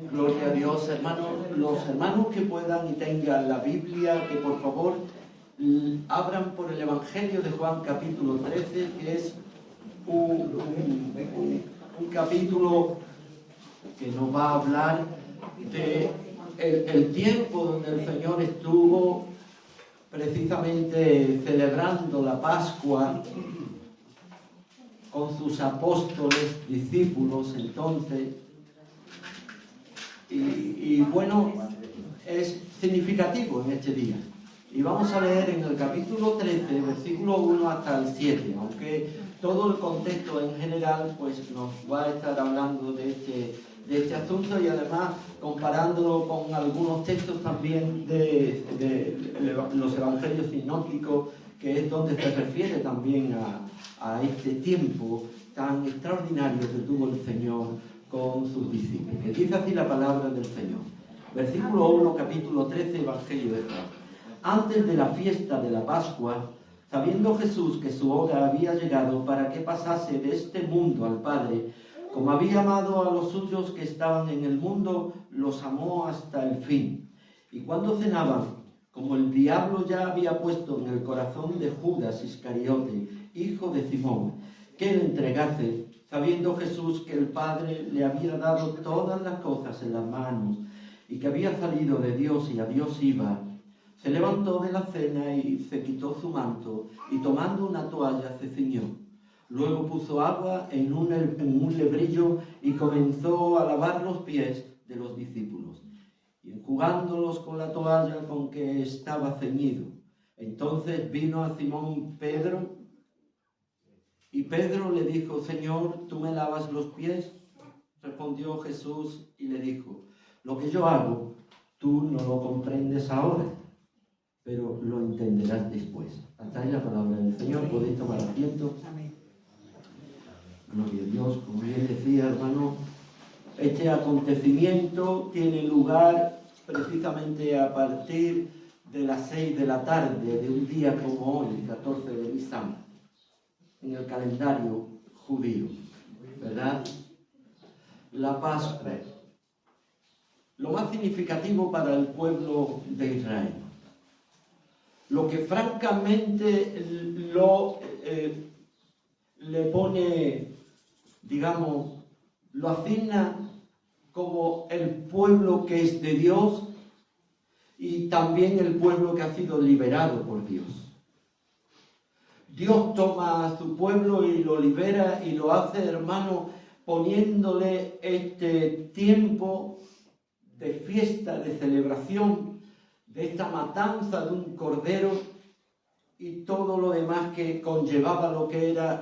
Gloria a Dios, hermanos. Los hermanos que puedan y tengan la Biblia, que por favor abran por el Evangelio de Juan capítulo 13, que es un capítulo que nos va a hablar de el tiempo donde el Señor estuvo precisamente celebrando la Pascua con sus apóstoles, discípulos, entonces. Y bueno, es significativo en este día. Y vamos a leer en el capítulo 13, versículo 1 hasta el 7, aunque todo el contexto en general pues nos va a estar hablando de este asunto, y además comparándolo con algunos textos también de los evangelios sinópticos, que es donde se refiere también a este tiempo tan extraordinario que tuvo el Señor con sus discípulos. Que dice así la palabra del Señor. Versículo 1, capítulo 13, Evangelio de Juan. Antes de la fiesta de la Pascua, sabiendo Jesús que su hora había llegado para que pasase de este mundo al Padre, como había amado a los suyos que estaban en el mundo, los amó hasta el fin. Y cuando cenaban, como el diablo ya había puesto en el corazón de Judas Iscariote, hijo de Simón, que le entregase, sabiendo Jesús que el Padre le había dado todas las cosas en las manos y que había salido de Dios y a Dios iba, se levantó de la cena y se quitó su manto y tomando una toalla se ciñó. Luego puso agua en un lebrillo y comenzó a lavar los pies de los discípulos y enjugándolos con la toalla con que estaba ceñido. Entonces vino a Simón Pedro, y Pedro le dijo: Señor, ¿tú me lavas los pies? Respondió Jesús y le dijo: lo que yo hago, tú no lo comprendes ahora, pero lo entenderás después. Hasta ahí la palabra del Señor. Podéis tomar asiento. Amén. Gloria a Dios. Como bien decía, hermano, este acontecimiento tiene lugar precisamente a partir de las 6 de la tarde de un día como hoy, 14 de Nisan, en el calendario judío, ¿verdad? La Pascua, lo más significativo para el pueblo de Israel, lo que francamente le pone, digamos, lo asigna como el pueblo que es de Dios y también el pueblo que ha sido liberado por Dios. Dios toma a su pueblo y lo libera y lo hace, hermano, poniéndole este tiempo de fiesta, de celebración, de esta matanza de un cordero y todo lo demás que conllevaba lo que era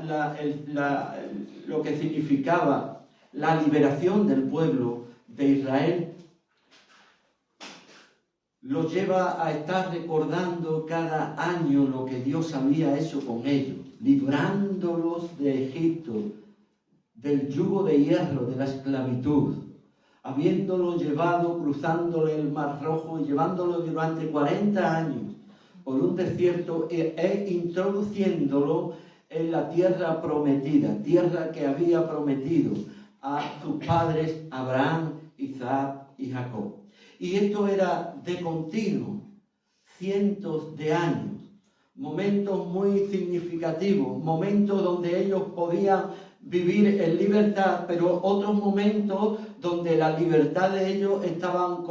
lo que significaba la liberación del pueblo de Israel. Lo lleva a estar recordando cada año lo que Dios había hecho con ellos, librándolos de Egipto, del yugo de hierro, de la esclavitud, habiéndolo llevado, cruzándole el Mar Rojo y llevándolo durante 40 años por un desierto e introduciéndolo en la tierra prometida, tierra que había prometido a sus padres Abraham, Isaac y Jacob. Y esto era de continuo, cientos de años, momentos muy significativos, momentos donde ellos podían vivir en libertad, pero otros momentos donde la libertad de ellos estaban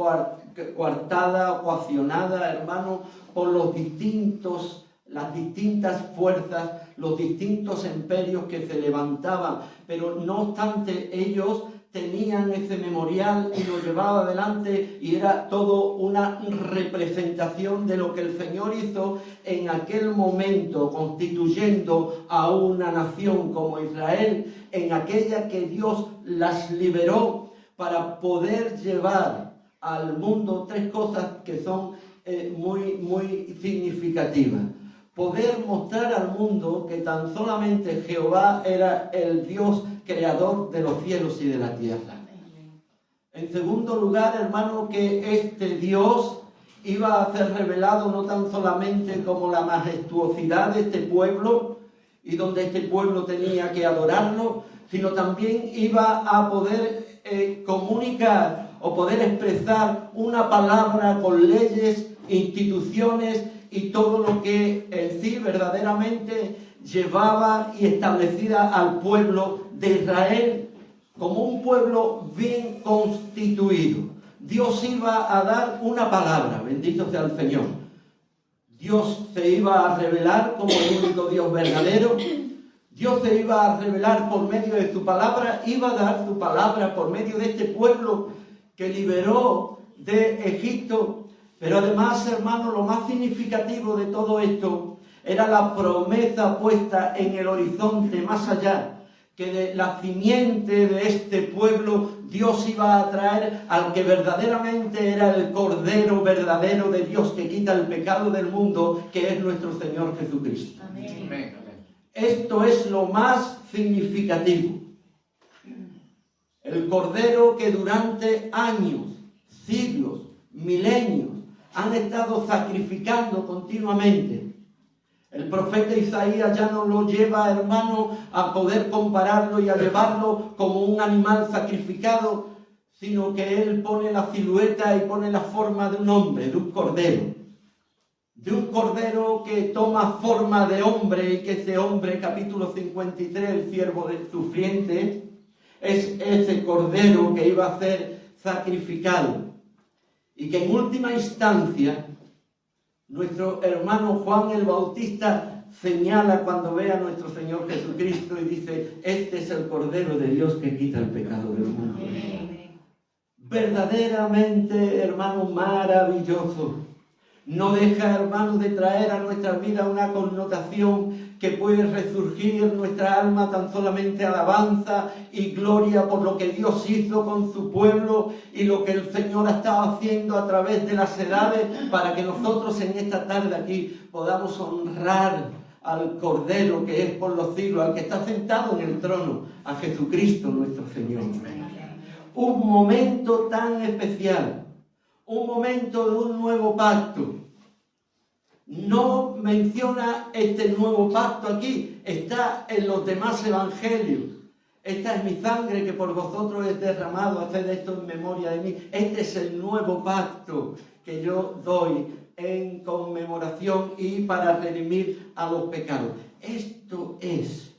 coartada, coaccionada, hermano, por las distintas fuerzas, los distintos imperios que se levantaban. Pero no obstante, ellos tenían ese memorial y lo llevaba adelante, y era todo una representación de lo que el Señor hizo en aquel momento, constituyendo a una nación como Israel, en aquella que Dios las liberó para poder llevar al mundo tres cosas que son muy, muy significativas. Poder mostrar al mundo que tan solamente Jehová era el Dios creador de los cielos y de la tierra. En segundo lugar, hermano, que este Dios iba a ser revelado no tan solamente como la majestuosidad de este pueblo y donde este pueblo tenía que adorarlo, sino también iba a poder comunicar o poder expresar una palabra con leyes, instituciones y todo lo que en sí verdaderamente llevaba y establecía al pueblo de Israel como un pueblo bien constituido. Dios iba a dar una palabra, bendito sea el Señor. Dios se iba a revelar como el único Dios verdadero. Dios se iba a revelar por medio de su palabra, iba a dar su palabra por medio de este pueblo que liberó de Egipto. Pero además, hermanos, lo más significativo de todo esto era la promesa puesta en el horizonte más allá, que de la simiente de este pueblo Dios iba a traer al que verdaderamente era el Cordero verdadero de Dios que quita el pecado del mundo, que es nuestro Señor Jesucristo. Amén. Amén. Esto es lo más significativo. El Cordero que durante años, siglos, milenios han estado sacrificando continuamente. El profeta Isaías ya no lo lleva, hermano, a poder compararlo y a llevarlo como un animal sacrificado, sino que él pone la silueta y pone la forma de un hombre, de un cordero. De un cordero que toma forma de hombre y que ese hombre, capítulo 53, el siervo del sufriente, es ese cordero que iba a ser sacrificado. Y que en última instancia, nuestro hermano Juan el Bautista señala cuando ve a nuestro Señor Jesucristo y dice: este es el Cordero de Dios que quita el pecado del mundo. Verdaderamente, hermano, maravilloso. No deja, hermano, de traer a nuestra vida una connotación que puede resurgir nuestra alma tan solamente alabanza y gloria por lo que Dios hizo con su pueblo y lo que el Señor ha estado haciendo a través de las edades, para que nosotros en esta tarde aquí podamos honrar al Cordero que es por los siglos, al que está sentado en el trono, a Jesucristo nuestro Señor. Un momento tan especial, un momento de un nuevo pacto. No menciona este nuevo pacto aquí, está en los demás evangelios. Esta es mi sangre que por vosotros es derramado, haced esto en memoria de mí. Este es el nuevo pacto que yo doy en conmemoración y para redimir a los pecados. Esto es.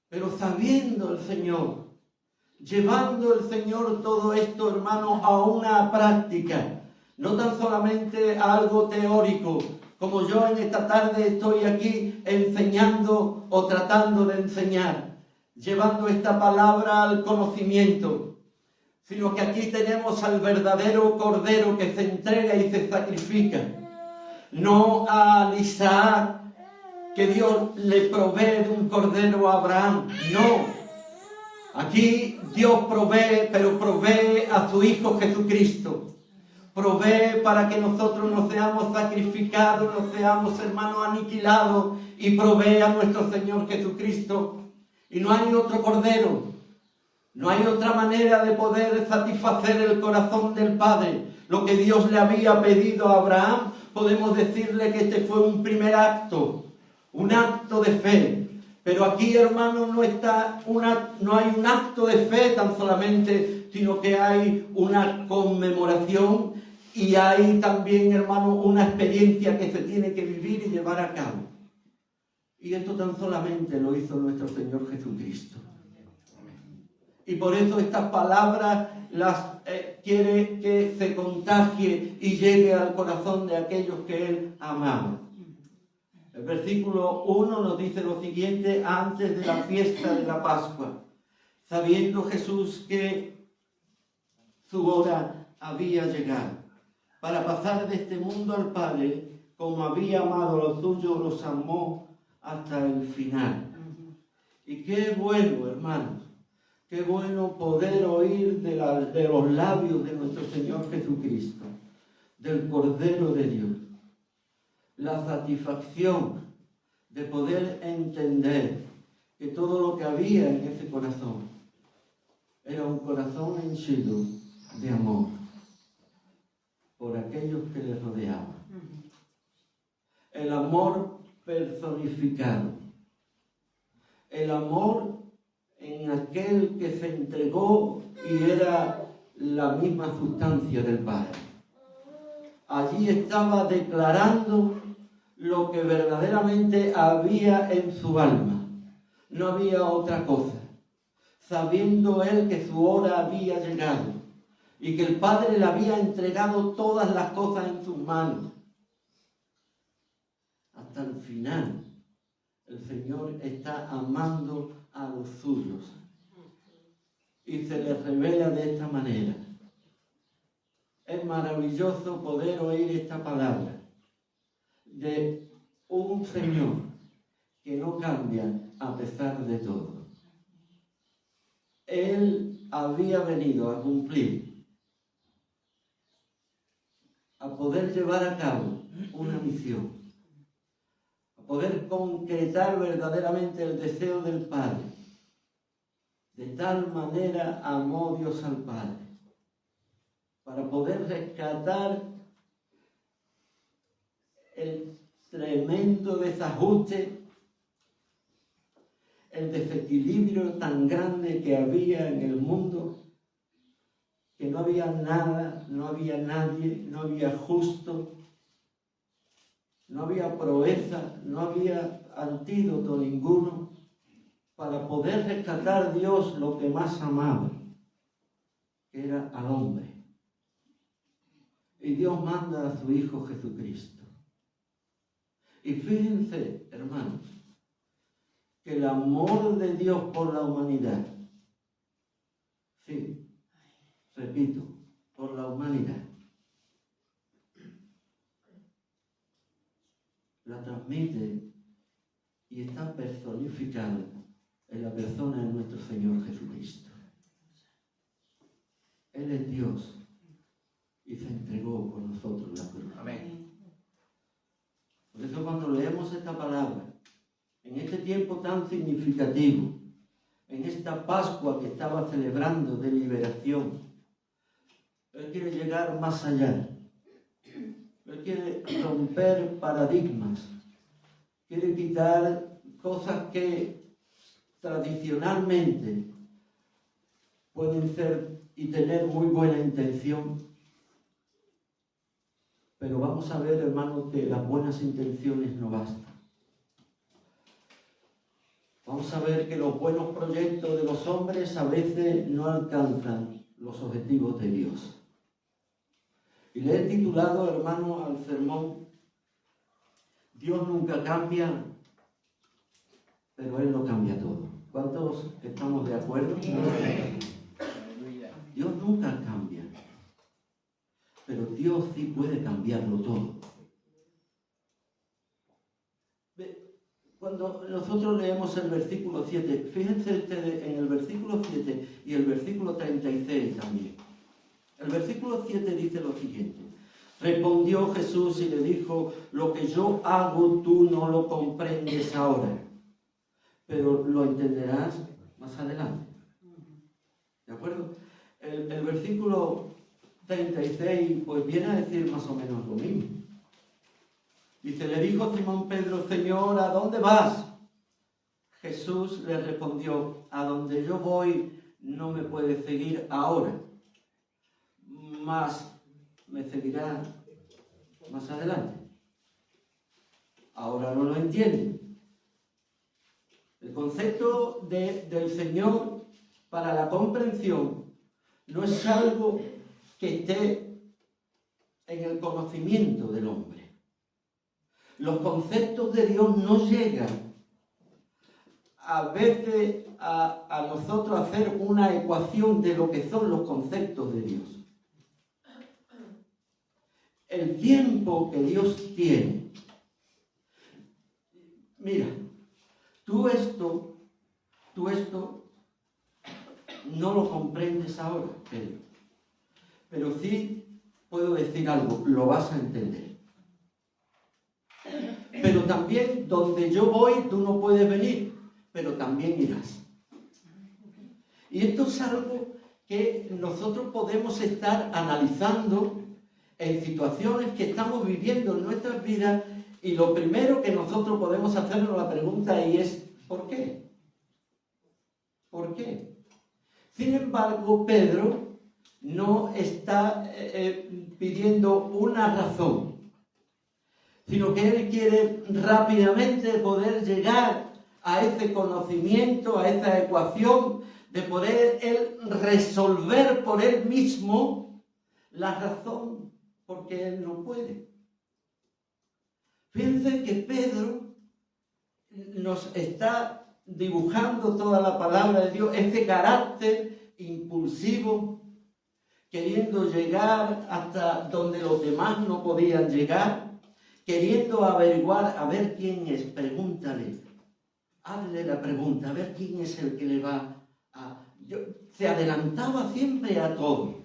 Pero sabiendo el Señor, llevando el Señor todo esto, hermano, a una práctica, no tan solamente a algo teórico, como yo en esta tarde estoy aquí enseñando o tratando de enseñar, llevando esta palabra al conocimiento, sino que aquí tenemos al verdadero Cordero que se entrega y se sacrifica, no a Isaac, que Dios le provee de un cordero a Abraham, no. Aquí Dios provee, pero provee a su Hijo Jesucristo. Provee para que nosotros no seamos sacrificados, no seamos, hermanos, aniquilados, y provee a nuestro Señor Jesucristo. Y no hay otro cordero, no hay otra manera de poder satisfacer el corazón del Padre. Lo que Dios le había pedido a Abraham, podemos decirle que este fue un primer acto, un acto de fe. Pero aquí, hermanos, no hay un acto de fe tan solamente, sino que hay una conmemoración y hay también, hermanos, una experiencia que se tiene que vivir y llevar a cabo. Y esto tan solamente lo hizo nuestro Señor Jesucristo. Y por eso estas palabras las quiere que se contagie y llegue al corazón de aquellos que Él amaba. El versículo 1 nos dice lo siguiente: antes de la fiesta de la Pascua, sabiendo Jesús que su hora había llegado para pasar de este mundo al Padre, como había amado a los suyos, los amó hasta el final. Y qué bueno, hermanos, qué bueno poder oír de los labios de nuestro Señor Jesucristo, del Cordero de Dios, la satisfacción de poder entender que todo lo que había en ese corazón era un corazón henchido de amor por aquellos que le rodeaban. El amor personificado, el amor en aquel que se entregó y era la misma sustancia del Padre. Allí estaba declarando lo que verdaderamente había en su alma. No había otra cosa. Sabiendo él que su hora había llegado y que el Padre le había entregado todas las cosas en sus manos. Hasta el final, el Señor está amando a los suyos. Y se les revela de esta manera. Es maravilloso poder oír esta palabra de un Señor que no cambia a pesar de todo. Él había venido a cumplir, a poder llevar a cabo una misión, a poder concretar verdaderamente el deseo del Padre. De tal manera amó Dios al Padre, para poder rescatar el tremendo desajuste, el desequilibrio tan grande que había en el mundo, que no había nada, no había nadie, no había justo, no había proeza, no había antídoto ninguno para poder rescatar Dios lo que más amaba, que era al hombre. Y Dios manda a su Hijo Jesucristo. Y fíjense, hermanos, que el amor de Dios por la humanidad, sí, repito, por la humanidad, la transmite y está personificada en la persona de nuestro Señor Jesucristo. Él es Dios y se entregó por nosotros en la cruz. Amén. Por eso cuando leemos esta palabra, en este tiempo tan significativo, en esta Pascua que estaba celebrando de liberación, Él quiere llegar más allá. Él quiere romper paradigmas, quiere quitar cosas que tradicionalmente pueden ser y tener muy buena intención, pero vamos a ver, hermanos, que las buenas intenciones no bastan. Vamos a ver que los buenos proyectos de los hombres a veces no alcanzan los objetivos de Dios. Y le he titulado, hermano, al sermón, Dios nunca cambia, pero Él lo cambia todo. ¿Cuántos estamos de acuerdo? Dios nunca cambia, pero Dios sí puede cambiarlo todo. Cuando nosotros leemos el versículo 7, fíjense ustedes en el versículo 7 y el versículo 36 también. El versículo 7 dice lo siguiente: respondió Jesús y le dijo, lo que yo hago tú no lo comprendes ahora, pero lo entenderás más adelante. ¿De acuerdo? El versículo 36 pues viene a decir más o menos lo mismo. Dice, le dijo Simón Pedro, Señor, ¿a dónde vas? Jesús le respondió, a donde yo voy no me puedes seguir ahora, mas me seguirá más adelante. Ahora no lo entienden. El concepto del Señor para la comprensión no es algo que esté en el conocimiento del hombre. Los conceptos de Dios no llegan a veces a nosotros hacer una ecuación de lo que son los conceptos de Dios. El tiempo que Dios tiene. Mira, tú esto no lo comprendes ahora, Pedro. Pero sí puedo decir algo, lo vas a entender. Pero también donde yo voy tú no puedes venir, pero también irás. Y esto es algo que nosotros podemos estar analizando en situaciones que estamos viviendo en nuestras vidas, y lo primero que nosotros podemos hacernos la pregunta ahí es ¿por qué? ¿Por qué? Sin embargo, Pedro no está pidiendo una razón, sino que él quiere rápidamente poder llegar a ese conocimiento, a esa ecuación, de poder él resolver por él mismo la razón, porque él no puede. Fíjense que Pedro nos está dibujando toda la palabra de Dios, ese carácter impulsivo, queriendo llegar hasta donde los demás no podían llegar, queriendo averiguar, a ver quién es, pregúntale, hazle la pregunta, a ver quién es el que le va a... se adelantaba siempre a todo.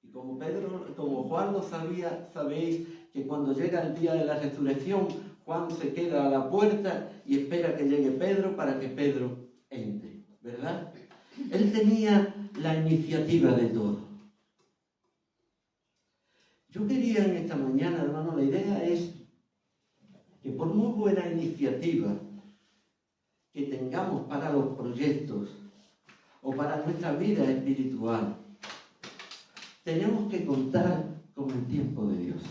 Y como Pedro, como Juan lo sabía, sabéis que cuando llega el día de la resurrección, Juan se queda a la puerta y espera que llegue Pedro para que Pedro entre, ¿verdad? Él tenía la iniciativa de todo. Yo quería en esta mañana, hermano, la idea es que por muy buena iniciativa que tengamos para los proyectos o para nuestra vida espiritual, tenemos que contar con el tiempo de Dios.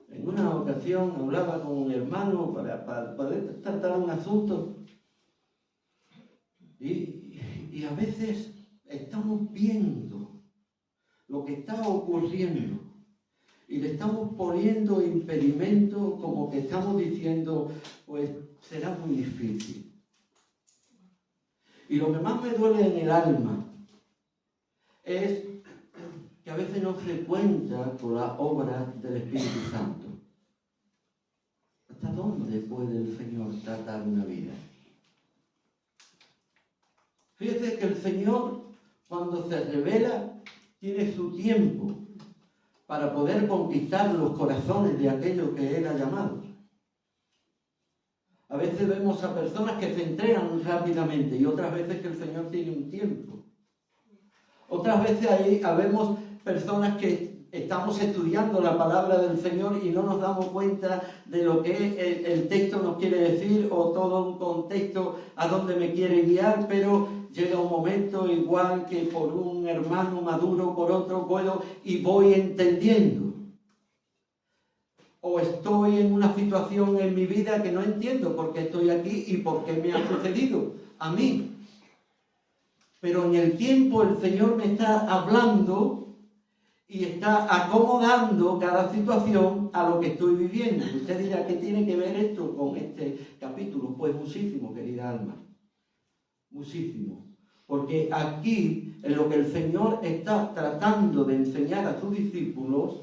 En una ocasión hablaba con un hermano para poder tratar un asunto y a veces estamos viendo lo que está ocurriendo y le estamos poniendo impedimento, como que estamos diciendo, pues será muy difícil. Y lo que más me duele en el alma es que a veces no se cuenta con la obra del Espíritu Santo. ¿Hasta dónde puede el Señor tratar una vida? Fíjese que el Señor, cuando se revela, tiene su tiempo para poder conquistar los corazones de aquellos que Él ha llamado. A veces vemos a personas que se entregan rápidamente y otras veces que el Señor tiene un tiempo. Otras veces ahí vemos personas que estamos estudiando la palabra del Señor y no nos damos cuenta de lo que el texto nos quiere decir o todo un contexto a donde me quiere guiar, pero llega un momento igual que por un hermano maduro, por otro puedo y voy entendiendo. O estoy en una situación en mi vida que no entiendo por qué estoy aquí y por qué me ha sucedido a mí. Pero en el tiempo el Señor me está hablando y está acomodando cada situación a lo que estoy viviendo. Usted dirá, ¿qué tiene que ver esto con este capítulo? Pues muchísimo, querida alma. Muchísimo. Porque aquí, en lo que el Señor está tratando de enseñar a sus discípulos,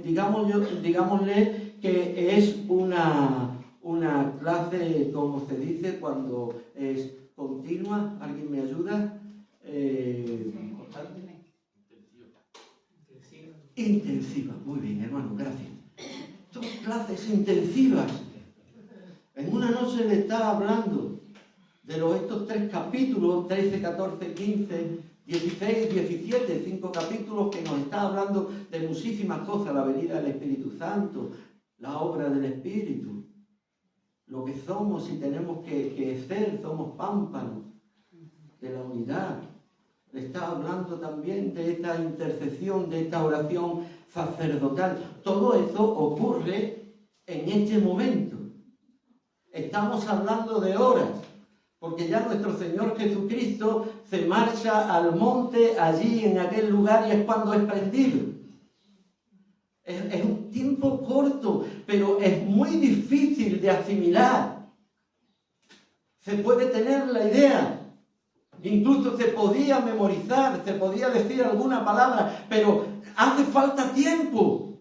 digámosle que es una clase, como se dice, cuando es continua. ¿Alguien me ayuda? Intensiva. Muy bien, hermano, gracias. Son clases intensivas. En una noche le está hablando de estos 3 capítulos, 13, 14, 15, 16, 17, 5 capítulos que nos está hablando de muchísimas cosas, la venida del Espíritu Santo, la obra del Espíritu, lo que somos y tenemos que ser, somos pámpanos de la unidad. Le está hablando también de esta intercesión, de esta oración sacerdotal. Todo eso ocurre en este momento. Estamos hablando de horas, porque ya nuestro Señor Jesucristo se marcha al monte allí en aquel lugar y es cuando es prendido. Es un tiempo corto, pero es muy difícil de asimilar. Se puede tener la idea. Incluso se podía memorizar, se podía decir alguna palabra, pero hace falta tiempo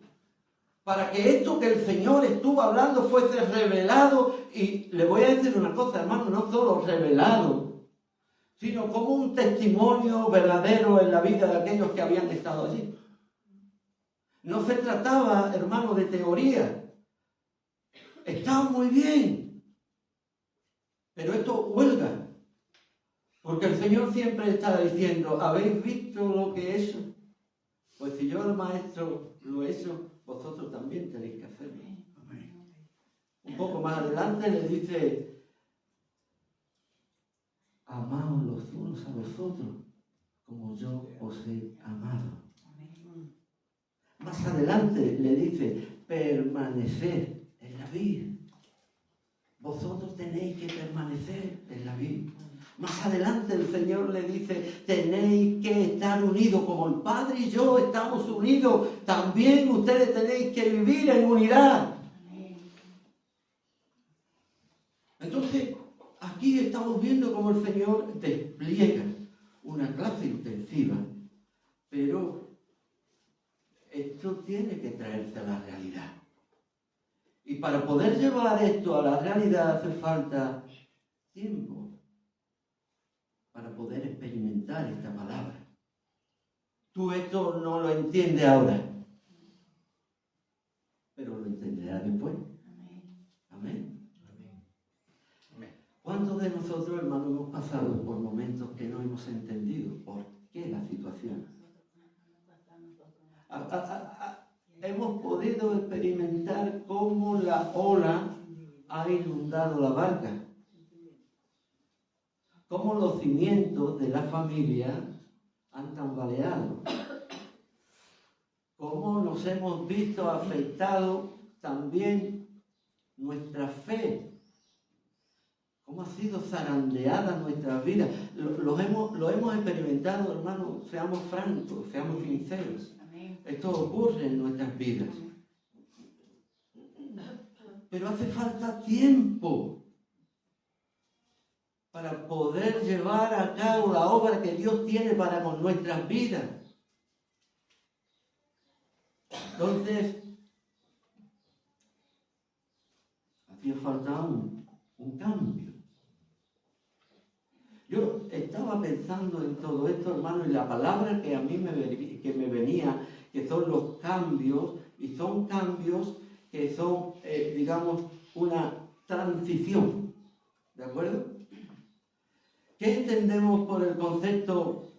para que esto que el Señor estuvo hablando fuese revelado. Y le voy a decir una cosa, hermano, no solo revelado, sino como un testimonio verdadero en la vida de aquellos que habían estado allí. No se trataba, hermano, de teoría. Estaba muy bien, pero esto huelga. Porque el Señor siempre está diciendo, ¿habéis visto lo que he hecho? Pues si yo, el Maestro, lo he hecho, vosotros también tenéis que hacerlo. Un poco más adelante le dice, amaos los unos a los otros, como yo os he amado. Más adelante le dice, permaneced en la vid. Vosotros tenéis que permanecer en la vid. Más adelante el Señor le dice, tenéis que estar unidos, como el Padre y yo estamos unidos, también ustedes tenéis que vivir en unidad. Entonces, aquí estamos viendo cómo el Señor despliega una clase intensiva, pero esto tiene que traerse a la realidad. Y para poder llevar esto a la realidad hace falta tiempo para poder experimentar esta palabra. Tú esto no lo entiendes ahora, pero lo entenderás después. Amén. ¿Cuántos de nosotros, hermanos, hemos pasado por momentos que no hemos entendido por qué la situación? Hemos podido experimentar cómo la ola ha inundado la barca, cómo los cimientos de la familia han tambaleado, cómo nos hemos visto afectados también nuestra fe, cómo ha sido zarandeada nuestras vidas. Lo hemos experimentado, hermanos, seamos francos, seamos sinceros. Esto ocurre en nuestras vidas. Pero hace falta tiempo para poder llevar a cabo la obra que Dios tiene para con nuestras vidas. Entonces, hacía falta un cambio. Yo estaba pensando en todo esto, hermano, y la palabra que a mí me venía, que son los cambios, y son cambios que son, digamos, una transición. ¿De acuerdo? ¿Qué entendemos por el concepto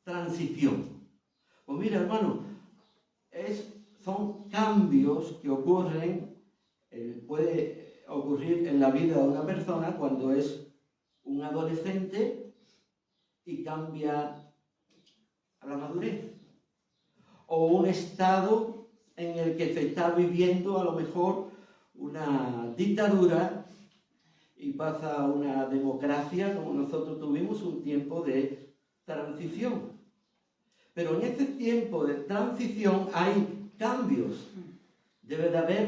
transición? Pues mira, hermano, son cambios que ocurren, puede ocurrir en la vida de una persona cuando es un adolescente y cambia a la madurez. O un estado en el que se está viviendo a lo mejor una dictadura y pasa a una democracia, como nosotros tuvimos un tiempo de transición. Pero en ese tiempo de transición hay cambios.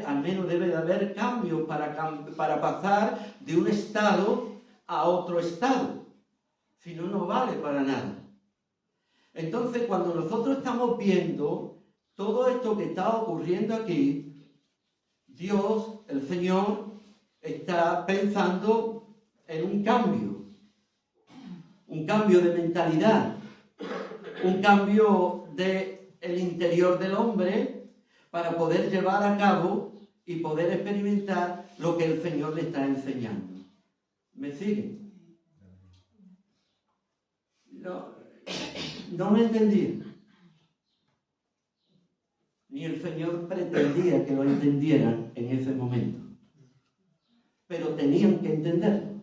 Al menos debe de haber cambios para pasar de un estado a otro estado. Si no, no vale para nada. Entonces, cuando nosotros estamos viendo todo esto que está ocurriendo aquí, Dios, el Señor, está pensando en un cambio de mentalidad, un cambio del interior del hombre para poder llevar a cabo y poder experimentar lo que el Señor le está enseñando. ¿Me siguen? No me entendí. Ni el Señor pretendía que lo entendieran en ese momento. Pero tenían que entenderlo.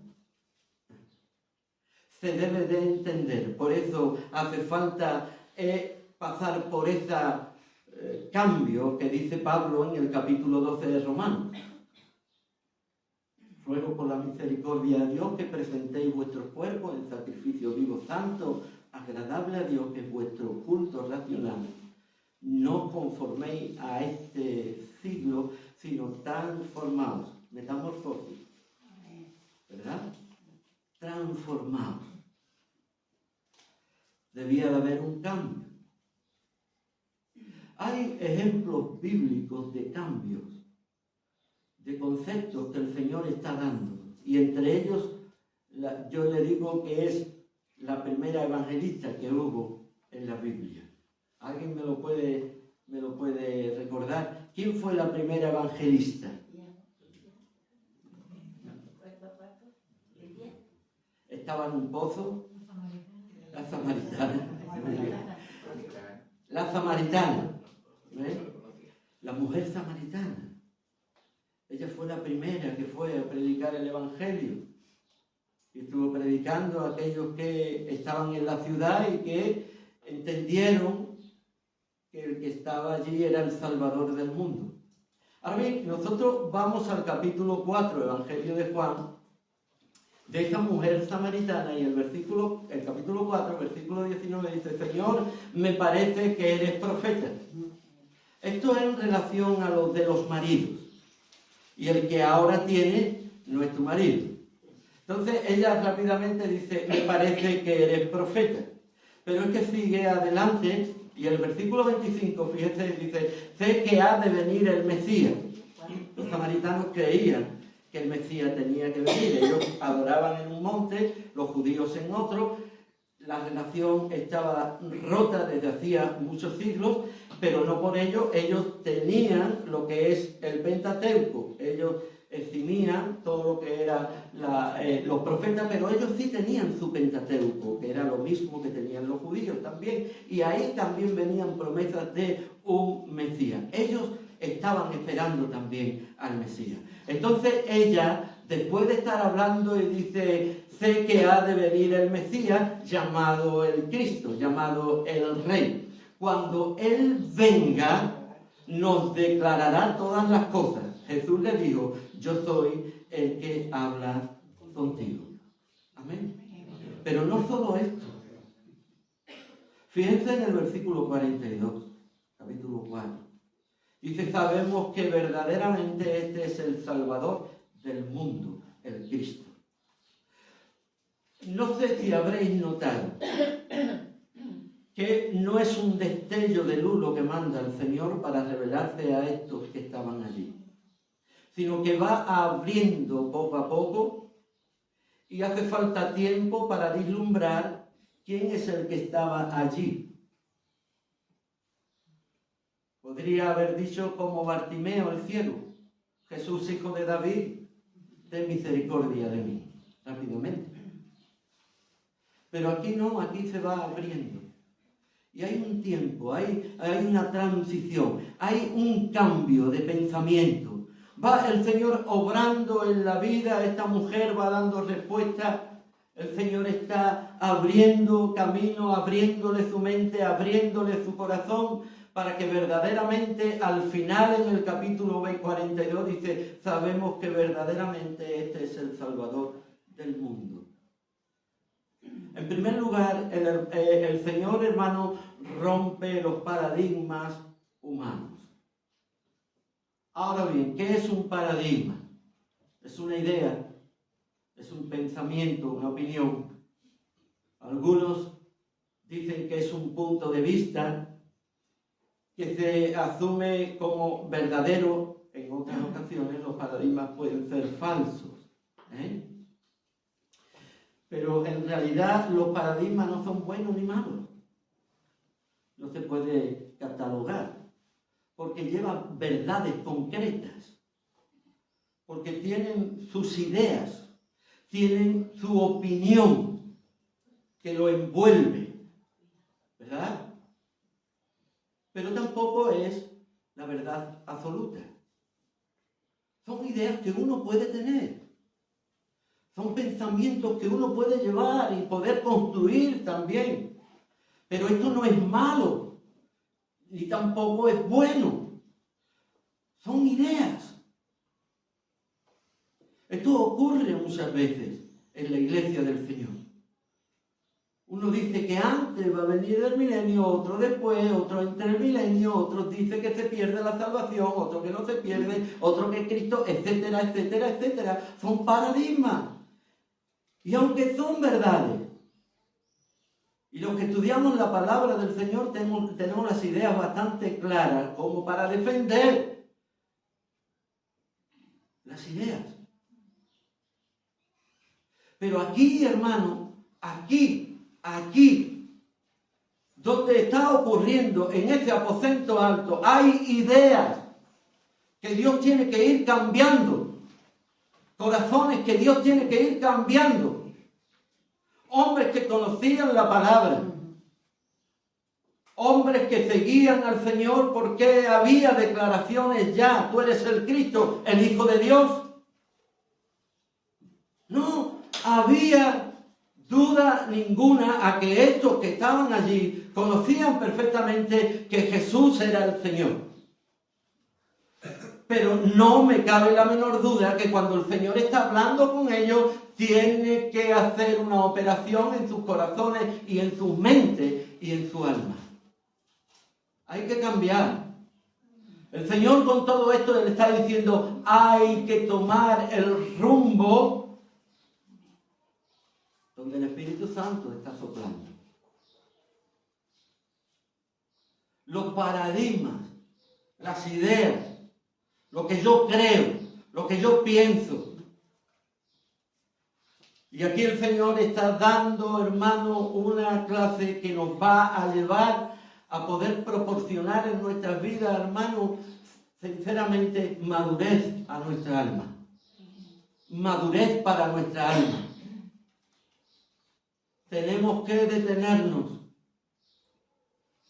Se debe de entender. Por eso hace falta pasar por ese cambio que dice Pablo en el capítulo 12 de Romanos. Ruego por la misericordia de Dios que presentéis vuestros cuerpos en sacrificio vivo, santo, agradable a Dios, que es vuestro culto racional. No os conforméis a este siglo, sino transformaos. Metamorfosis. ¿Verdad? Transformaos. Debía de haber un cambio. Hay ejemplos bíblicos de cambios, de conceptos que el Señor está dando. Y entre ellos, yo le digo que es la primera evangelista que hubo en la Biblia. ¿Alguien me lo puede recordar? ¿Quién fue la primera evangelista? Estaba en un pozo. La samaritana. La samaritana. ¿Eh? La mujer samaritana. Ella fue la primera que fue a predicar el evangelio. y estuvo predicando a aquellos que estaban en la ciudad y que entendieron que el que estaba allí era el Salvador del mundo. Ahora bien, nosotros vamos al capítulo 4, Evangelio de Juan, de esta mujer samaritana, y el capítulo 4, versículo 19 dice: Señor, me parece que eres profeta. Esto es en relación a los de los maridos, y el que ahora tiene no es tu marido. Entonces ella rápidamente dice: me parece que eres profeta. Pero es que sigue adelante, y el versículo 25, fíjese, dice: sé que ha de venir el Mesías. Los samaritanos creían que el Mesías tenía que venir. Ellos adoraban en un monte, los judíos en otro. La relación estaba rota desde hacía muchos siglos, pero no por ello ellos tenían lo que es el Pentateuco. Ellos eximían todo lo que eran los profetas, pero ellos sí tenían su Pentateuco, que era lo mismo que tenían los judíos también, y ahí también venían promesas de un Mesías. Ellos estaban esperando también al Mesías. Entonces ella, después de estar hablando, y dice: sé que ha de venir el Mesías, llamado el Cristo, llamado el Rey. Cuando Él venga, nos declarará todas las cosas. Jesús le dijo: yo soy el que habla contigo. Amén. Pero no solo esto. Fíjense en el versículo 42, capítulo 4. Dice: sabemos que verdaderamente este es el Salvador del mundo, el Cristo. No sé si habréis notado que no es un destello de luz lo que manda el Señor para revelarse a estos que estaban allí, sino que va abriendo poco a poco, y hace falta tiempo para vislumbrar quién es el que estaba allí. Podría haber dicho como Bartimeo el ciego: Jesús, hijo de David, ten misericordia de mí, rápidamente. Pero aquí no, aquí se va abriendo. Y hay un tiempo, hay una transición, hay un cambio de pensamiento. Va el Señor obrando en la vida, esta mujer va dando respuesta, el Señor está abriendo camino, abriéndole su mente, abriéndole su corazón, para que verdaderamente al final, en el capítulo 42, dice: sabemos que verdaderamente este es el Salvador del mundo. En primer lugar, el Señor, hermano, rompe los paradigmas humanos. Ahora bien, ¿qué es un paradigma? Es una idea, es un pensamiento, una opinión. Algunos dicen que es un punto de vista que se asume como verdadero. En otras ocasiones los paradigmas pueden ser falsos, pero en realidad los paradigmas no son buenos ni malos. No se puede catalogar, porque llevan verdades concretas, porque tienen sus ideas, tienen su opinión que lo envuelve, ¿verdad? Pero tampoco es la verdad absoluta. Son ideas que uno puede tener. Son pensamientos que uno puede llevar y poder construir también. Pero esto no es malo, ni tampoco es bueno. Son ideas. Esto ocurre muchas veces en la iglesia del Señor. Uno dice que antes va a venir el milenio, otro después, otro entre el milenio, otro dice que se pierde la salvación, otro que no se pierde, otro que Cristo, etcétera, etcétera, etcétera. Son paradigmas. Y aunque son verdades, y los que estudiamos la palabra del Señor tenemos las ideas bastante claras como para defender las ideas. Pero aquí, hermano, aquí, donde está ocurriendo, en ese aposento alto, hay ideas que Dios tiene que ir cambiando, corazones que Dios tiene que ir cambiando, hombres que conocían la palabra, hombres que seguían al Señor porque había declaraciones ya: tú eres el Cristo, el Hijo de Dios. No, había duda ninguna a que estos que estaban allí conocían perfectamente que Jesús era el Señor. Pero no me cabe la menor duda que cuando el Señor está hablando con ellos, tiene que hacer una operación en sus corazones y en sus mentes y en su alma. Hay que cambiar. El Señor con todo esto le está diciendo, hay que tomar el rumbo donde el Espíritu Santo está soplando. Los paradigmas, las ideas, lo que yo creo, lo que yo pienso. Y aquí el Señor está dando, hermano, una clase que nos va a llevar a poder proporcionar en nuestras vidas, hermano, sinceramente, madurez a nuestra alma. Madurez para nuestra alma. Tenemos que detenernos,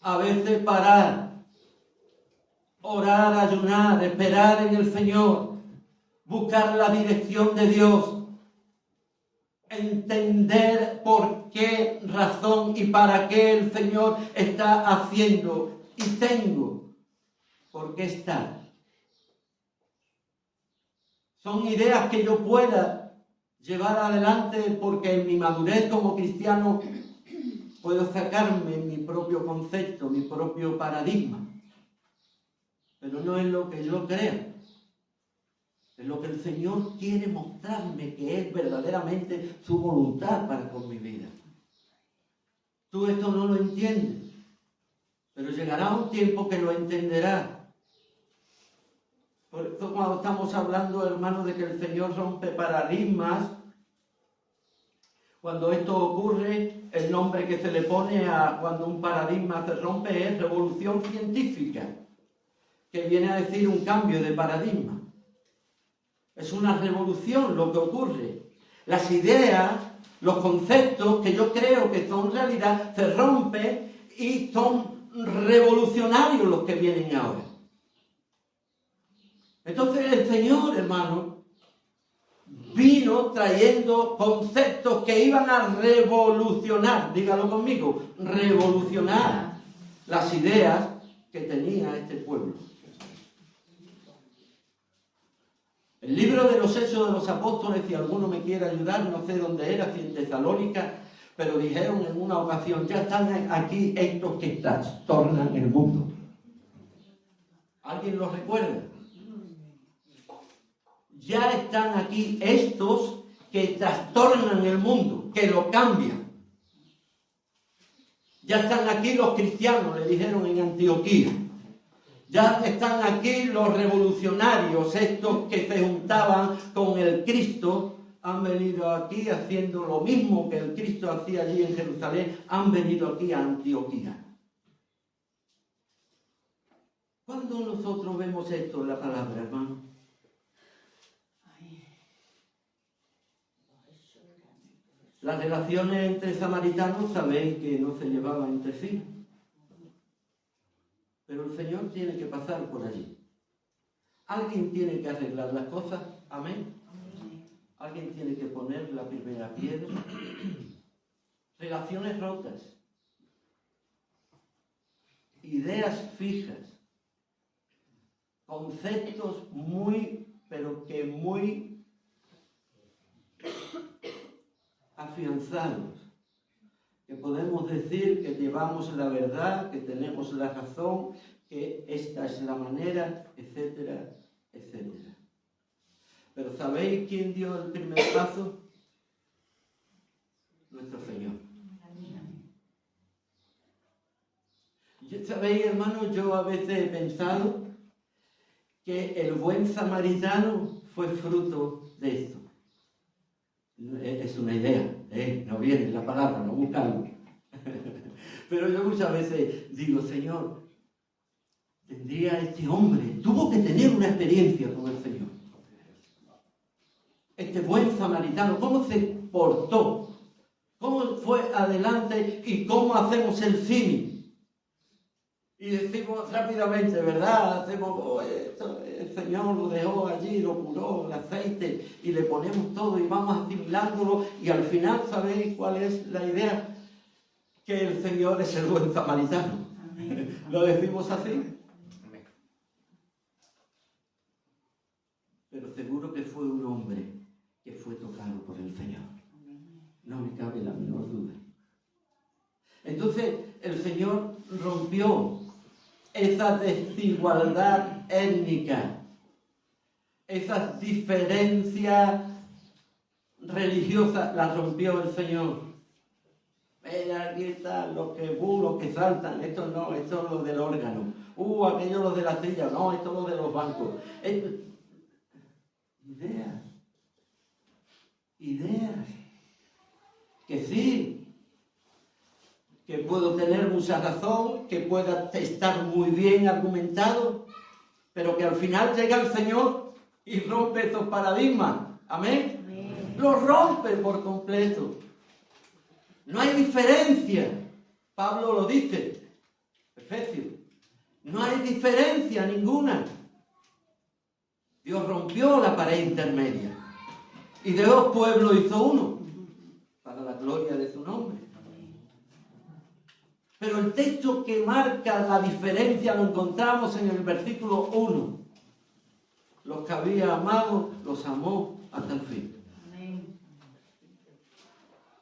a veces parar, orar, ayunar, esperar en el Señor, buscar la dirección de Dios, entender por qué razón y para qué el Señor está haciendo y tengo por qué estar. Son ideas que yo pueda llevar adelante porque en mi madurez como cristiano puedo sacarme mi propio concepto, mi propio paradigma. Pero no es lo que yo creo. Es lo que el Señor quiere mostrarme que es verdaderamente su voluntad para con mi vida. Tú esto no lo entiendes, pero llegará un tiempo que lo entenderás. Por eso cuando estamos hablando, hermanos, de que el Señor rompe paradigmas, cuando esto ocurre, el nombre que se le pone a cuando un paradigma se rompe es revolución científica, que viene a decir un cambio de paradigma. Es una revolución lo que ocurre. Las ideas, los conceptos que yo creo que son realidad, se rompen y son revolucionarios los que vienen ahora. Entonces el Señor, hermano, vino trayendo conceptos que iban a revolucionar, dígalo conmigo, revolucionar las ideas que tenía este pueblo. El libro de los Hechos de los Apóstoles, si alguno me quiere ayudar, no sé dónde era, si en Tesalónica, pero dijeron en una ocasión, ya están aquí estos que trastornan el mundo. ¿Alguien lo recuerda? Ya están aquí estos que trastornan el mundo, que lo cambian. Ya están aquí los cristianos, le dijeron en Antioquía. Ya están aquí los revolucionarios, estos que se juntaban con el Cristo, han venido aquí haciendo lo mismo que el Cristo hacía allí en Jerusalén, han venido aquí a Antioquía. ¿Cuándo nosotros vemos esto en la palabra, hermano? Las relaciones entre samaritanos sabéis que no se llevaban entre sí. Pero el Señor tiene que pasar por allí. Alguien tiene que arreglar las cosas. Amén. Alguien tiene que poner la primera piedra. Relaciones rotas. Ideas fijas. Conceptos pero que muy afianzados, que podemos decir que llevamos la verdad, que tenemos la razón, que esta es la manera, etcétera, etcétera. Pero ¿sabéis quién dio el primer paso? Nuestro Señor. ¿Sabéis, hermanos? Yo a veces he pensado que el buen samaritano fue fruto de esto. Es una idea, no viene la palabra, no buscarlo. Pero yo muchas veces digo, Señor, tendría este hombre, tuvo que tener una experiencia con el Señor. Este buen samaritano, ¿cómo se portó? ¿Cómo fue adelante y cómo hacemos el símil? Y decimos rápidamente, ¿verdad? Hacemos, oh, esto, el Señor lo dejó allí, lo curó, el aceite, y le ponemos todo y vamos asimilándolo. Y al final, ¿sabéis cuál es la idea? Que el Señor es el buen samaritano. Amén. ¿Lo decimos así? Amén. Pero seguro que fue un hombre que fue tocado por el Señor. No me cabe la menor duda. Entonces, el Señor rompió esa desigualdad étnica, esas diferencias religiosas, las rompió el Señor. Mira, aquí están los que saltan, esto no, esto es lo del órgano. Aquello lo de la silla, no, esto es lo de los bancos. Ideas. Que sí, que puedo tener mucha razón, que pueda estar muy bien argumentado, pero que al final llega el Señor y rompe esos paradigmas. ¿Amén? Amén. Lo rompe por completo. No hay diferencia. Pablo lo dice, Efesios. No hay diferencia ninguna. Dios rompió la pared intermedia y de dos pueblos hizo uno para la gloria de su nombre. Pero el texto que marca la diferencia lo encontramos en el versículo 1. Los que había amado, los amó hasta el fin. Amén.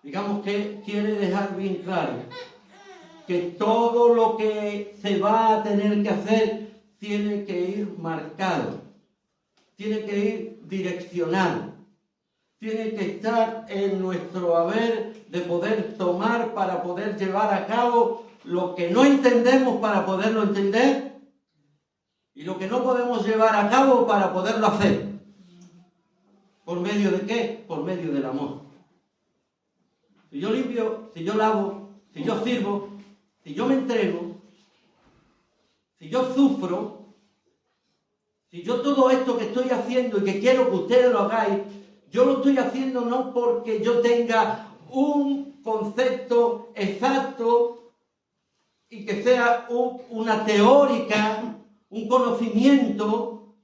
Digamos que quiere dejar bien claro que todo lo que se va a tener que hacer tiene que ir marcado, tiene que ir direccionado, tiene que estar en nuestro haber de poder tomar para poder llevar a cabo lo que no entendemos para poderlo entender y lo que no podemos llevar a cabo para poderlo hacer. ¿Por medio de qué? Por medio del amor. Si yo limpio, si yo lavo, si yo sirvo, si yo me entrego, si yo sufro, si yo todo esto que estoy haciendo y que quiero que ustedes lo hagáis, yo lo estoy haciendo no porque yo tenga un concepto exacto y que sea una teórica, un conocimiento,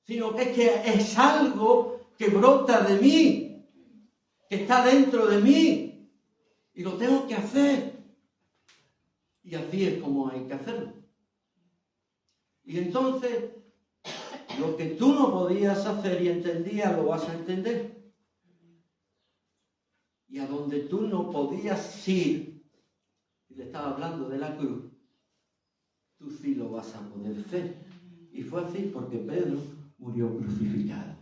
sino que es algo que brota de mí, que está dentro de mí, y lo tengo que hacer. Y así es como hay que hacerlo. Y entonces, lo que tú no podías hacer y entendías, lo vas a entender. Y a donde tú no podías ir, y le estaba hablando de la cruz, tú sí lo vas a poder hacer. Y fue así porque Pedro murió crucificado.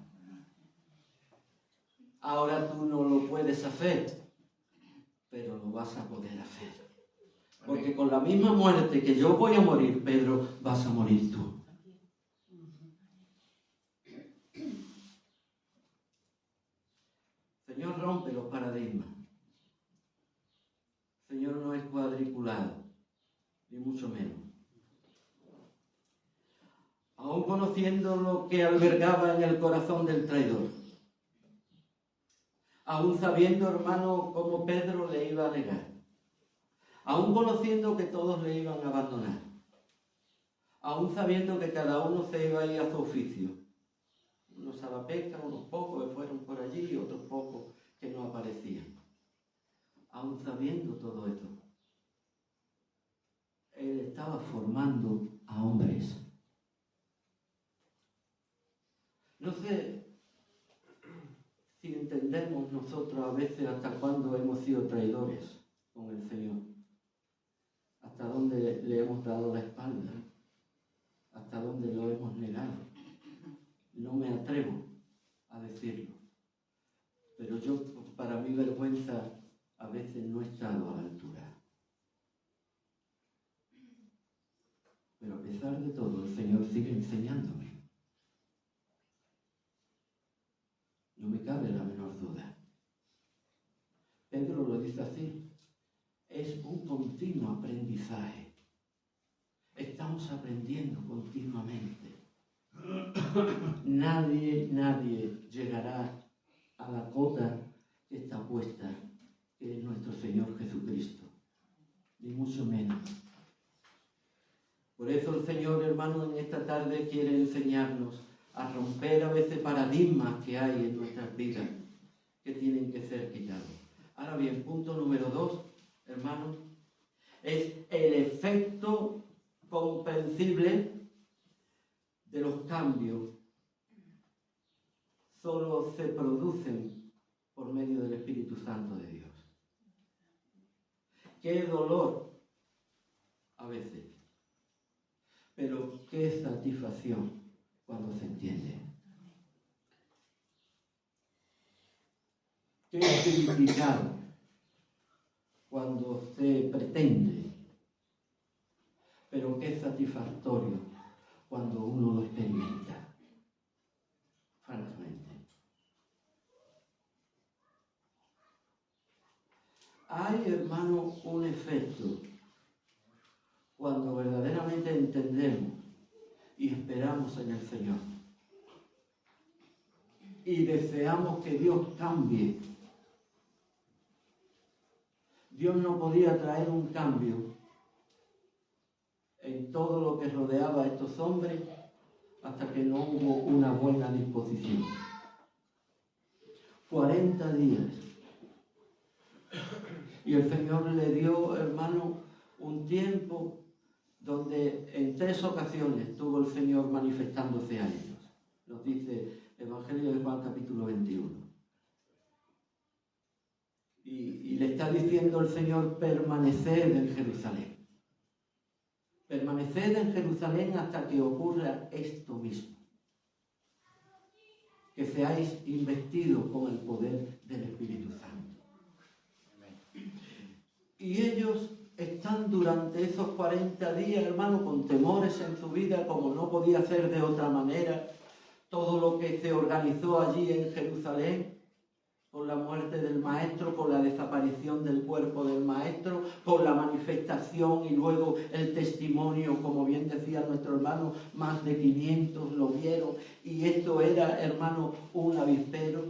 Ahora tú no lo puedes hacer, pero lo vas a poder hacer. Porque con la misma muerte que yo voy a morir, Pedro, vas a morir tú. Señor, rompe los paradigmas. Señor, no es cuadriculado, ni mucho menos. Aún conociendo lo que albergaba en el corazón del traidor, aún sabiendo, hermano, cómo Pedro le iba a negar, aún conociendo que todos le iban a abandonar, aún sabiendo que cada uno se iba a ir a su oficio, unos a la pesca, unos pocos que fueron por allí y otros pocos que no aparecían, aún sabiendo todo esto, él estaba formando a hombres. No sé si entendemos nosotros a veces hasta cuándo hemos sido traidores con el Señor, hasta dónde le hemos dado la espalda, hasta dónde lo hemos negado. No me atrevo a decirlo, pero yo, para mi vergüenza, a veces no he estado a la altura. Pero a pesar de todo, el Señor sigue enseñándome. No me cabe la menor duda. Pedro lo dice así, es un continuo aprendizaje. Estamos aprendiendo continuamente. Nadie llegará a la cota que está puesta, que es nuestro Señor Jesucristo, ni mucho menos. Por eso el Señor, hermano, en esta tarde quiere enseñarnos a romper a veces paradigmas que hay en nuestras vidas que tienen que ser quitados. Ahora bien, punto número 2, hermano, es el efecto comprensible de los cambios. Solo se producen por medio del Espíritu Santo de Dios. Qué dolor a veces, pero qué satisfacción cuando se entiende. Qué significado cuando se pretende, pero qué satisfactorio cuando uno lo experimenta, francamente. Hay, hermano, un efecto cuando verdaderamente entendemos y esperamos en el Señor y deseamos que Dios cambie. Dios no podía traer un cambio en todo lo que rodeaba a estos hombres hasta que no hubo una buena disposición. 40 días. Y el Señor le dio, hermano, un tiempo donde en 3 ocasiones estuvo el Señor manifestándose a ellos. Nos dice el Evangelio de Juan capítulo 21. Y le está diciendo el Señor, permaneced en Jerusalén. Permaneced en Jerusalén hasta que ocurra esto mismo. Que seáis investidos con el poder del Espíritu Santo. Y ellos están durante esos 40 días, hermano, con temores en su vida, como no podía ser de otra manera. Todo lo que se organizó allí en Jerusalén, con la muerte del maestro, con la desaparición del cuerpo del maestro, con la manifestación y luego el testimonio, como bien decía nuestro hermano, más de 500 lo vieron, y esto era, hermano, un avispero.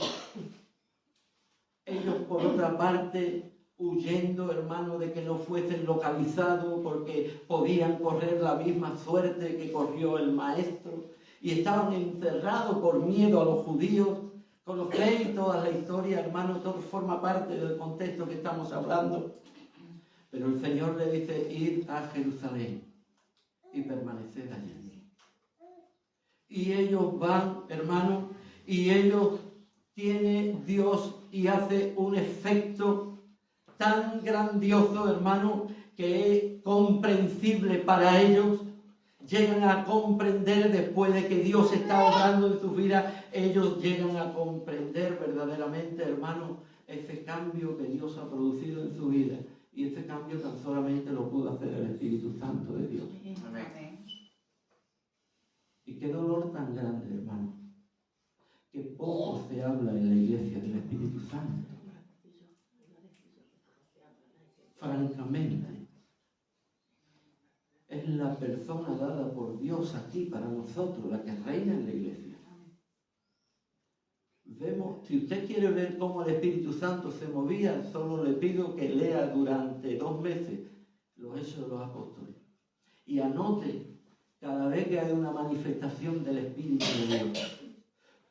Ellos, por otra parte, huyendo, hermano, de que no fuesen localizados porque podían correr la misma suerte que corrió el maestro, y estaban encerrados por miedo a los judíos. Conocéis toda la historia, hermano, todo forma parte del contexto que estamos hablando. Pero el Señor le dice, id a Jerusalén y permaneced allí. Y ellos van, hermano, y ellos tienen Dios y hace un efecto tan grandioso, hermano, que es comprensible para ellos. Llegan a comprender, después de que Dios está obrando en sus vidas, ellos llegan a comprender verdaderamente, hermano, ese cambio que Dios ha producido en su vida. Y ese cambio tan solamente lo pudo hacer el Espíritu Santo de Dios. Amén. Y qué dolor tan grande, hermano, que poco se habla en la iglesia del Espíritu Santo. Francamente. Es la persona dada por Dios aquí para nosotros, la que reina en la iglesia. Vemos, si usted quiere ver cómo el Espíritu Santo se movía, solo le pido que lea durante 2 meses los Hechos de los Apóstoles. Y anote cada vez que hay una manifestación del Espíritu de Dios.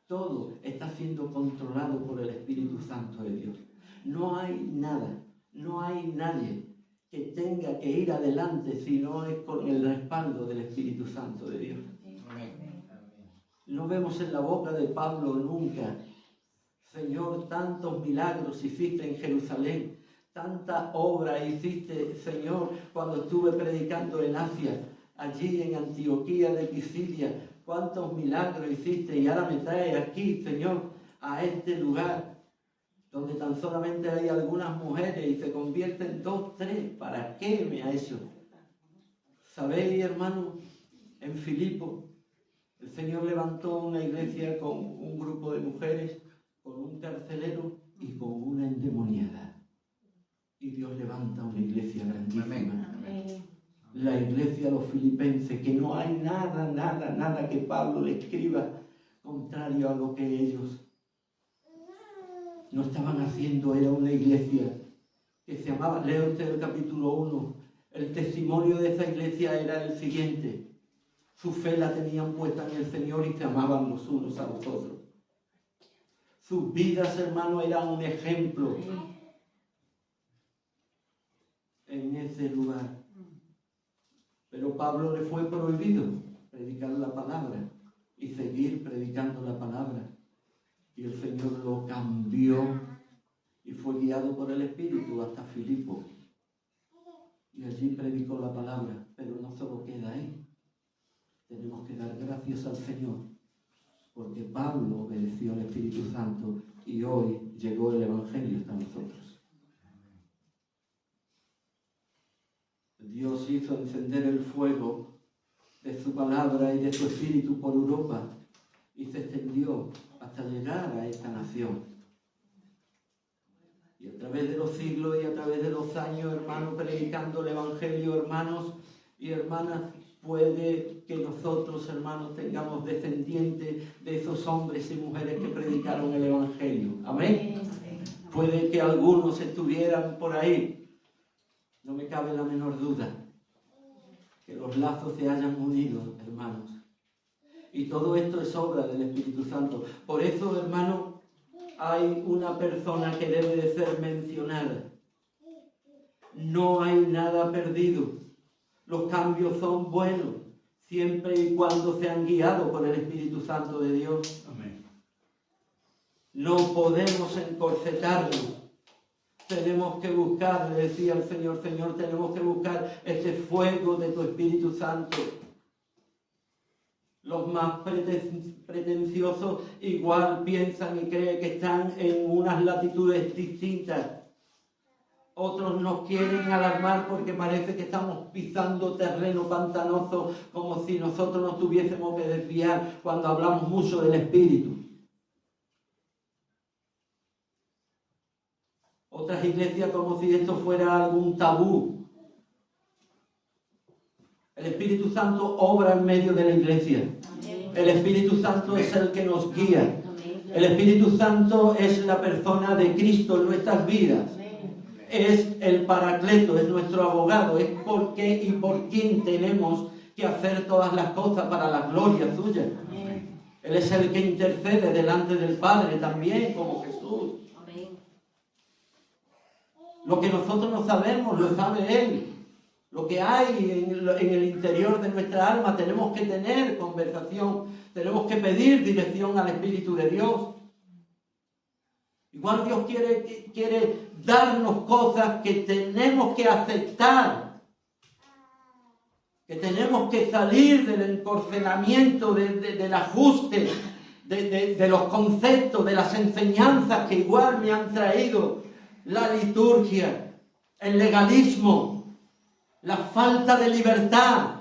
Todo está siendo controlado por el Espíritu Santo de Dios. No hay nada, no hay nadie que tenga que ir adelante si no es con el respaldo del Espíritu Santo de Dios. Amén. No vemos en la boca de Pablo nunca, Señor, tantos milagros hiciste en Jerusalén, tanta obra hiciste, Señor, cuando estuve predicando en Asia, allí en Antioquía de Pisidia, cuántos milagros hiciste y ahora me traes aquí, Señor, a este lugar donde tan solamente hay algunas mujeres y se convierten 2, 3, ¿para qué me ha hecho? ¿Sabéis, hermano? En Filipo, el Señor levantó una iglesia con un grupo de mujeres, con un carcelero y con una endemoniada. Y Dios levanta una iglesia grandísima. Amén. La iglesia de los filipenses, que no hay nada que Pablo le escriba contrario a lo que ellos no estaban haciendo. Era una iglesia que se llamaba, lea usted el capítulo 1, El testimonio de esa iglesia era el siguiente: su fe la tenían puesta en el Señor y se amaban los unos a los otros. Sus vidas, hermanos, eran un ejemplo en ese lugar. Pero Pablo le fue prohibido predicar la palabra y seguir predicando la palabra. Y el Señor lo cambió y fue guiado por el Espíritu hasta Filipo. Y allí predicó la palabra, pero no solo queda ahí. Tenemos que dar gracias al Señor, porque Pablo obedeció al Espíritu Santo y hoy llegó el Evangelio hasta nosotros. Dios hizo encender el fuego de su palabra y de su Espíritu por Europa y se extendió hasta llegar a esta nación. Y a través de los siglos y a través de los años, hermanos, predicando el Evangelio, hermanos y hermanas, puede que nosotros, hermanos, tengamos descendientes de esos hombres y mujeres que predicaron el Evangelio. Amén. Puede que algunos estuvieran por ahí. No me cabe la menor duda que los lazos se hayan unido, hermanos. Y todo esto es obra del Espíritu Santo. Por eso, hermanos, hay una persona que debe de ser mencionada. No hay nada perdido. Los cambios son buenos, siempre y cuando sean guiados por el Espíritu Santo de Dios. Amén. No podemos encorsetarnos. Tenemos que buscar, le decía el Señor, Señor, tenemos que buscar este fuego de tu Espíritu Santo. Los más pretenciosos igual piensan y creen que están en unas latitudes distintas. Otros nos quieren alarmar porque parece que estamos pisando terreno pantanoso, como si nosotros nos tuviésemos que desviar cuando hablamos mucho del Espíritu. Otras iglesias como si esto fuera algún tabú. El Espíritu Santo obra en medio de la iglesia. El Espíritu Santo es el que nos guía. El Espíritu Santo es la persona de Cristo en nuestras vidas. Es el Paracleto, es nuestro abogado. Es por qué y por quién tenemos que hacer todas las cosas para la gloria suya. Él es el que intercede delante del Padre también, como Jesús. Lo que nosotros no sabemos, lo sabe Él. Lo que hay en el interior de nuestra alma, tenemos que tener conversación, tenemos que pedir dirección al Espíritu de Dios. Igual Dios quiere darnos cosas que tenemos que aceptar, que tenemos que salir del encorcelamiento, del ajuste, de los conceptos, de las enseñanzas que igual me han traído la liturgia, el legalismo, la falta de libertad,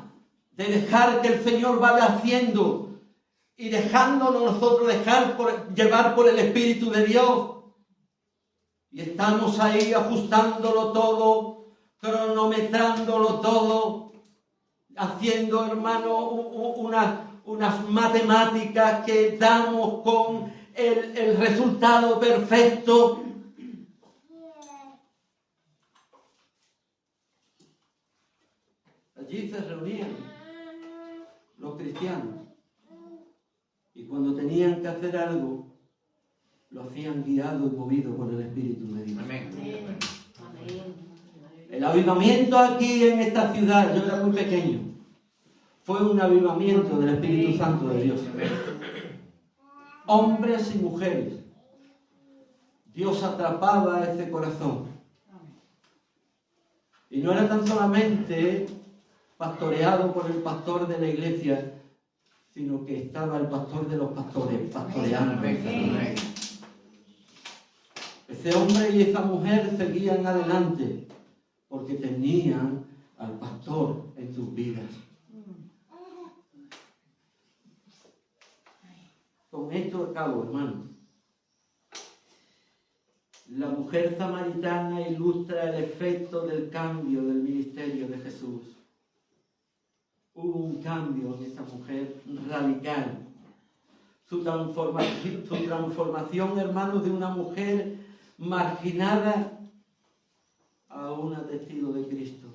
de dejar que el Señor vaya haciendo y dejándonos nosotros llevar por el Espíritu de Dios. Y estamos ahí ajustándolo todo, cronometrándolo todo, haciendo, hermano, unas matemáticas que damos con el resultado perfecto. Allí se reunían los cristianos y cuando tenían que hacer algo, lo hacían guiado y movido por el Espíritu de Dios. Amén. El avivamiento aquí en esta ciudad, yo era muy pequeño, fue un avivamiento del Espíritu Santo de Dios. Hombres y mujeres. Dios atrapaba ese corazón. Y no era tan solamente pastoreado por el pastor de la iglesia, sino que estaba el pastor de los pastores, pastoreando. Ese hombre y esa mujer seguían adelante porque tenían al pastor en sus vidas. Con esto acabo, hermano. La mujer samaritana ilustra el efecto del cambio del ministerio de Jesús. Hubo un cambio en esa mujer radical. Su transformación, hermano, de una mujer marginada a una testigo de Cristo.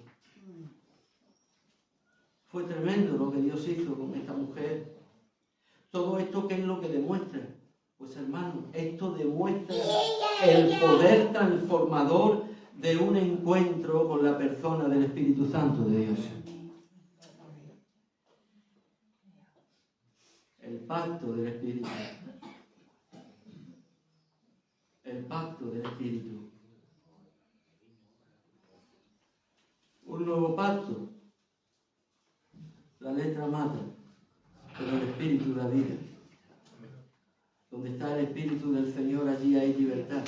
Fue tremendo lo que Dios hizo con esta mujer. Todo esto, ¿qué es lo que demuestra? Pues hermano, esto demuestra el poder transformador de un encuentro con la persona del Espíritu Santo de Dios. El pacto del Espíritu. El pacto del Espíritu. Un nuevo pacto. La letra mata, pero el Espíritu da vida. Donde está el Espíritu del Señor, allí hay libertad.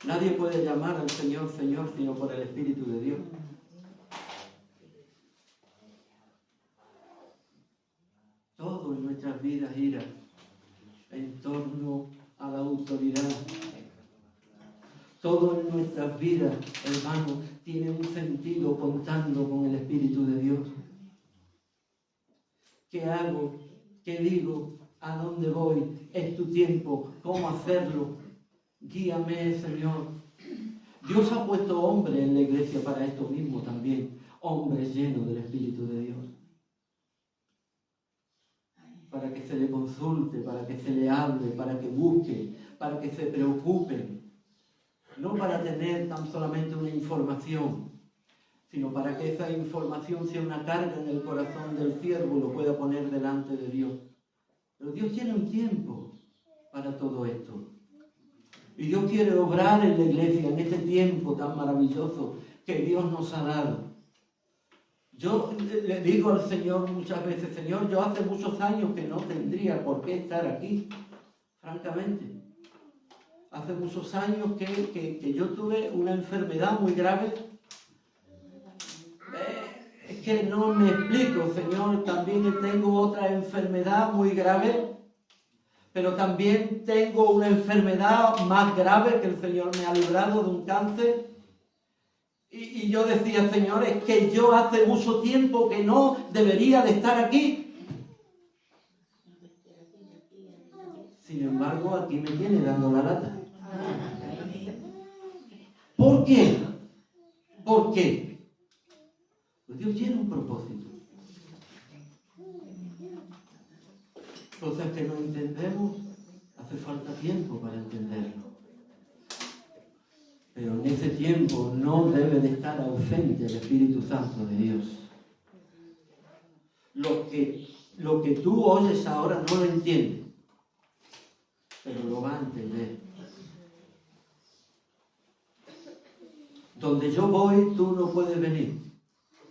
Nadie puede llamar al Señor Señor sino por el Espíritu de Dios. Todo en nuestras vidas gira en torno a la autoridad. Todo en nuestras vidas, hermanos, tiene un sentido contando con el Espíritu de Dios. ¿Qué hago? ¿Qué digo? ¿A dónde voy? Es tu tiempo. ¿Cómo hacerlo? Guíame, Señor. Dios ha puesto hombres en la iglesia para esto mismo también. Hombres llenos del Espíritu de Dios. Para que se le consulte, para que se le hable, para que busque, para que se preocupen. No para tener tan solamente una información, sino para que esa información sea una carga en el corazón del siervo y lo pueda poner delante de Dios. Pero Dios tiene un tiempo para todo esto. Y Dios quiere obrar en la iglesia en este tiempo tan maravilloso que Dios nos ha dado. Yo le digo al Señor muchas veces, Señor, yo hace muchos años que no tendría por qué estar aquí, francamente. Hace muchos años que yo tuve una enfermedad muy grave. Es que no me explico, Señor. También tengo otra enfermedad muy grave. Pero también tengo una enfermedad más grave que el Señor me ha librado de un cáncer. Y yo decía, Señor, es que yo hace mucho tiempo que no debería de estar aquí. Sin embargo, aquí me tiene dando la lata. ¿Por qué? ¿Por qué? Pues Dios tiene un propósito. Cosas que no entendemos, hace falta tiempo para entenderlo. Pero en ese tiempo no debe de estar ausente el Espíritu Santo de Dios. Lo que tú oyes ahora no lo entiendes, pero lo va a entender. Donde yo voy, tú no puedes venir,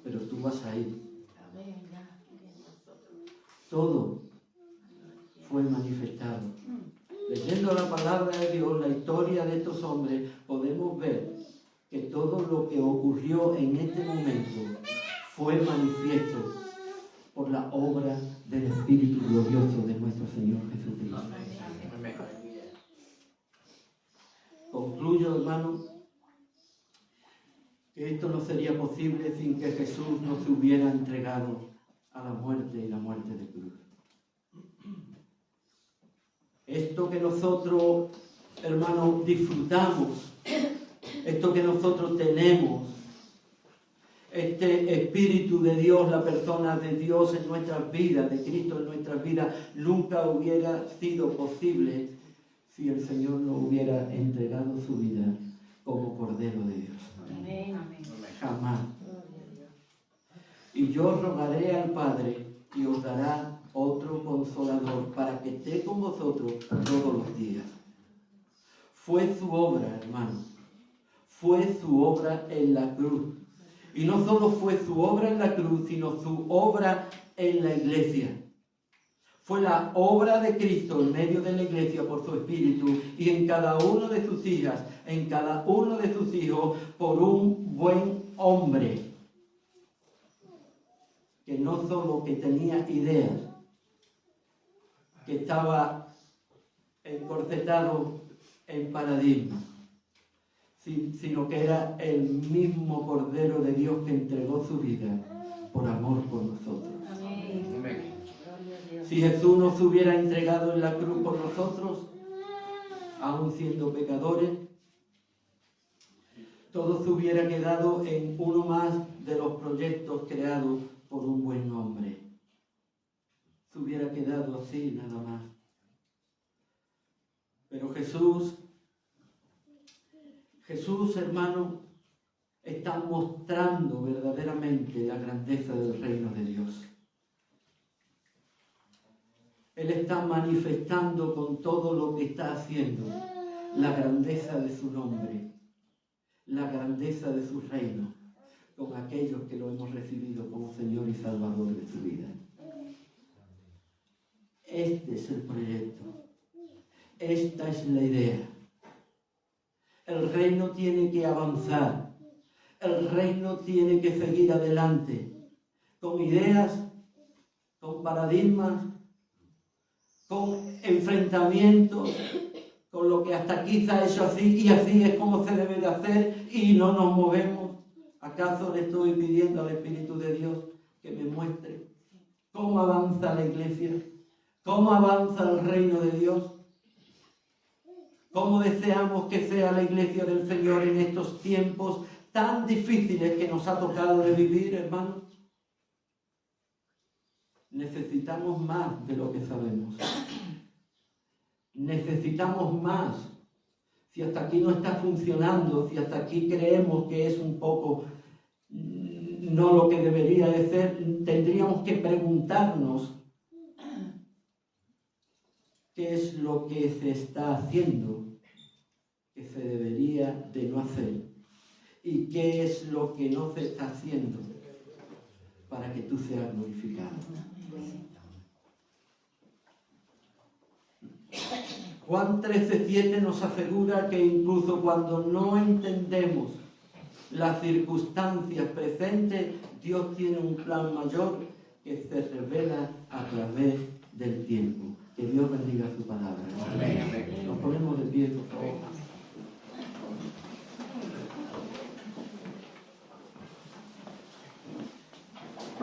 pero tú vas a ir. Todo fue manifestado. Leyendo la palabra de Dios, la historia de estos hombres, podemos ver que todo lo que ocurrió en este momento fue manifiesto por la obra del Espíritu glorioso de nuestro Señor Jesucristo. Concluyo, hermano, que esto no sería posible sin que Jesús no se hubiera entregado a la muerte y la muerte de cruz. Esto que nosotros, hermanos, disfrutamos, esto que nosotros tenemos, este Espíritu de Dios, la persona de Dios en nuestras vidas, de Cristo en nuestras vidas, nunca hubiera sido posible si el Señor no hubiera entregado su vida como Cordero de Dios. Amén. Jamás. Y yo rogaré al Padre y os dará otro consolador para que esté con vosotros todos los días. Fue su obra, hermano. Fue su obra en la cruz. Y no solo fue su obra en la cruz, sino su obra en la iglesia. Fue la obra de Cristo en medio de la iglesia por su Espíritu y en cada uno de sus hijas, en cada uno de sus hijos, por un buen hombre que no solo que tenía ideas, que estaba encorsetado en paradigma, sino que era el mismo Cordero de Dios que entregó su vida por amor por nosotros. Amén. Si Jesús nos hubiera entregado en la cruz por nosotros, aún siendo pecadores, todo se hubiera quedado en uno más de los proyectos creados por un buen hombre. Se hubiera quedado así nada más. Pero Jesús, hermano, está mostrando verdaderamente la grandeza del reino de Dios. Él está manifestando con todo lo que está haciendo la grandeza de su nombre, la grandeza de su reino, con aquellos que lo hemos recibido como Señor y Salvador de su vida. Este es el proyecto. Esta es la idea. El reino tiene que avanzar. El reino tiene que seguir adelante, con ideas, con paradigmas, con enfrentamientos, con lo que hasta aquí se ha hecho así y así es como se debe de hacer y no nos movemos. ¿Acaso le estoy pidiendo al Espíritu de Dios que me muestre cómo avanza la iglesia? ¿Cómo avanza el reino de Dios? ¿Cómo deseamos que sea la iglesia del Señor en estos tiempos tan difíciles que nos ha tocado de vivir, hermanos? Necesitamos más de lo que sabemos. Necesitamos más. Si hasta aquí no está funcionando, si hasta aquí creemos que es un poco no lo que debería de ser, tendríamos que preguntarnos qué es lo que se está haciendo que se debería de no hacer y qué es lo que no se está haciendo para que tú seas glorificado. Juan 13:7 nos asegura que incluso cuando no entendemos las circunstancias presentes, Dios tiene un plan mayor que se revela a través del tiempo. Que Dios bendiga su palabra. Amén. Nos ponemos de pie, por favor.